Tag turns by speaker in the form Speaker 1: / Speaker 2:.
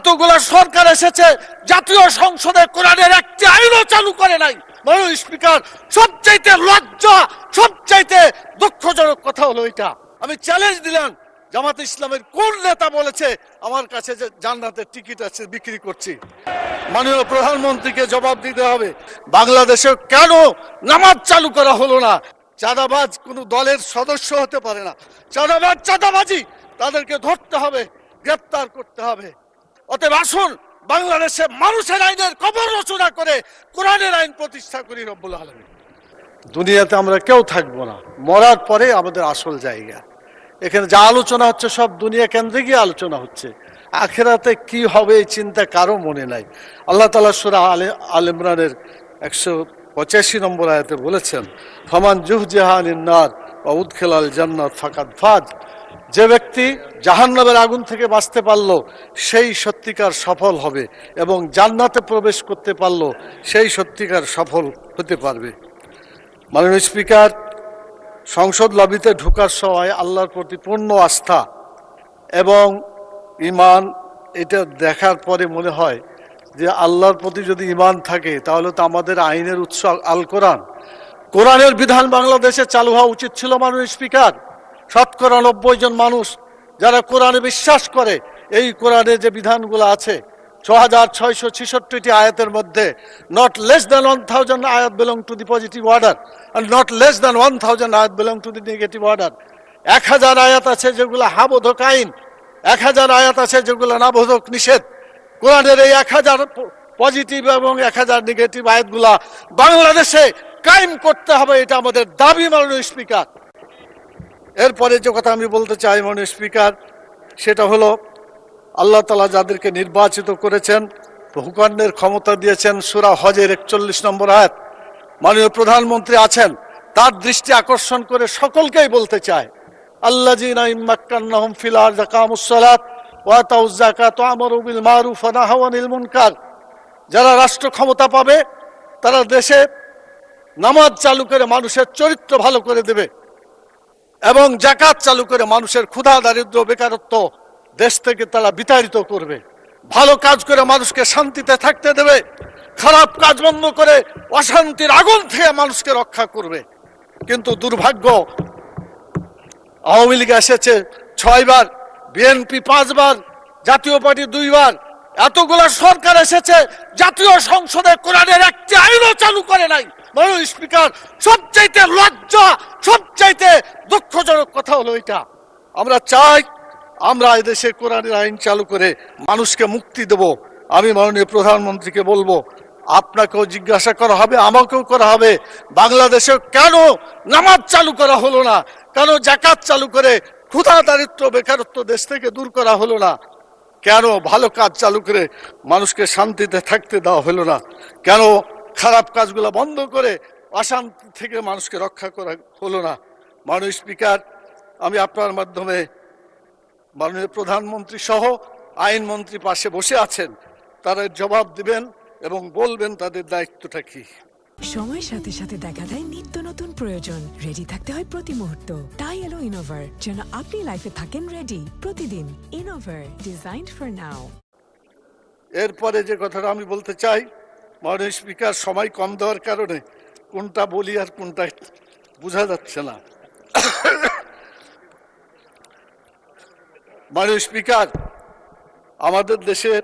Speaker 1: এতগুলা সরকার এসেছে, জাতীয় সংসদে কোরআনের একটি আইনও চালু করে নাই। মাননীয় স্পিকার, সবচাইতে লজ্জা, সবচাইতে দুঃখজনক কথা হলো এটা। আমি চ্যালেঞ্জ দিলাম, জামাতে ইসলামের কোন নেতা বলেছে আমার কাছে যে জান্নাতের টিকিট আছে বিক্রি করছি? মাননীয় প্রধানমন্ত্রীকে জবাব দিতে হবে, বাংলাদেশে কেন নামাজ চালু করা হলো না? চাঁদাবাজ কোনো দলের সদস্য হতে পারে না। চাঁদাবাজ চাঁদাবাজি, তাদেরকে ধরতে হবে, গ্রেপ্তার করতে হবে। অতএব আসুন বাংলাদেশে মানুষের আইনের কবর রচনা করে কোরআনের আইন প্রতিষ্ঠা করি রব্বুল আলামিন। দুনিয়াতে আমরা কেউ থাকবো না, মরার পরে আমাদের আসল জায়গা। এখানে যা আলোচনা হচ্ছে সব দুনিয়া কেন্দ্রে গিয়ে আলোচনা হচ্ছে, আখিরাতে কি হবে এই চিন্তা কারো মনে নাই। আল্লাহ তাআলা সূরা আল ইমরানের 185 নম্বর আয়াতে বলেছেন, ফামান জুহজিহা আনিন নার ওয়া উদখিলাল জান্নাত ফাকাদ ফাজ। যে ব্যক্তি জাহান্নামের আগুন থেকে বাঁচতে পারলো সেই সত্যিকার সফল হবে, এবং জান্নাতে প্রবেশ করতে পারলো সেই সত্যিকার সফল হতে পারবে। মাননীয় স্পিকার, সংসদ লবিতে ঢোকার সময় আল্লাহর প্রতি পূর্ণ আস্থা এবং ঈমান, এটা দেখার পরে মনে হয় যে আল্লাহর প্রতি যদি ঈমান থাকে তাহলে তো আমাদের আইনের উৎস আল কোরআন। কোরআনের বিধান বাংলাদেশে চালু হওয়া উচিত ছিল। মাননীয় স্পিকার, 90% জন মানুষ যারা কোরআনে বিশ্বাস করে, এই কোরআনে যে বিধানগুলো আছে 6666টি আয়াতের মধ্যে not less than 1000 আয়াত belong to the positive order and not less than 1000 আয়াত belong to the negative order। 1000 আয়াত আছে যেগুলো হাবোধক আইন, 1000 আয়াত আছে যেগুলো নাবোধক নিষেধ। কোরআনের এই 1000 পজিটিভ এবং 1000 নেগেটিভ আয়াতগুলা বাংলাদেশে কায়েম করতে হবে, এটা আমাদের দাবি। মাননীয় স্পিকার, এরপরে যে কথা আমি বলতে চাই মাননীয় স্পিকার, সেটা হলো আল্লাহ তাআলা যাদেরকে নির্বাচিত করেছেন, হুকুমের ক্ষমতা দিয়েছেন, সূরা হজের 41 নম্বর আয়াত। মাননীয় প্রধানমন্ত্রী আছেন, তার দৃষ্টি আকর্ষণ করে সকলকেই বলতে চায়, আল্লাযীনা ইম্মাক্কান্নাহুম ফিল আরদি আকামুস সালাত ওয়া আতাউয যাকাত ওয়া আমারু বিল মারুফ ওয়া নাহাউ আনিল মুনকার। যারা রাষ্ট্র ক্ষমতা পাবে তারা দেশে নামাজ চালু করে মানুষের চরিত্র ভালো করে দেবে, এবং যাকাত চালু করে মানুষের ক্ষুধা দারিদ্র বেকারত্ব দেশ থেকে তারা বিতাড়িত করবে। ভালো কাজ করে মানুষকে শান্তিতে থাকতে দেবে, খারাপ কাজ বন্ধ করে অশান্তির আগুন থেকে মানুষকে রক্ষা করবে। কিন্তু দুর্ভাগ্য, আওয়ামী লীগ এসেছে 6 বার, বিএনপি 5 বার, জাতীয় পার্টি 2 বার। এতগুলা সরকার এসেছে, জাতীয় সংসদে কোরআনের একটি আইনও চালু করে নাই। মাননীয় স্পিকার, সবচাইতে লজ্জা, সবচাইতে দুঃখজনক কথা হলো এটা। আমরা চাই আমরা এই দেশে কোরআনের আইন চালু করে মানুষকে মুক্তি দেব। আমি মাননীয় প্রধানমন্ত্রীকে বলবো, আপনাকেও জিজ্ঞাসা করা হবে, আমাকেও করা হবে, বাংলাদেশে কেন নামাজ চালু করা হলো না? কেন যাকাত চালু করে ক্ষুধা দারিদ্র বেকারত্ব দেশ থেকে দূর করা হলো না? কেন ভালো কাজ চালু করে মানুষকে শান্তিতে থাকতে দেওয়া হলো না? কেন খারাপ কাজগুলো বন্ধ করে অশান্তি থেকে মানুষকে রক্ষা করা হলো না? মাননীয় স্পিকার, আমি আপনার মাধ্যমে মাননীয় প্রধানমন্ত্রী সহ আইনমন্ত্রী পাশে বসে আছেন, তারা জবাব দিবেন এবং বলবেন তাদের দায়িত্বটা কি।
Speaker 2: সময়ের সাথে সাথে দেখা দেয় নিত্য নতুন প্রয়োজন, রেডি থাকতে হয় প্রতি মুহূর্ত। তাই এলো ইনোভার, যেন আপনি লাইফে থাকেন রেডি প্রতিদিন। Innova, designed for now.
Speaker 1: এরপরে যে কথাটা আমি বলতে চাই, মাননীয় স্পিকার, সময় কম দেওয়ার কারণে কোনটা বলি আর কোনটা বোঝা যাচ্ছে না। মাননীয় স্পিকার, আমাদের দেশের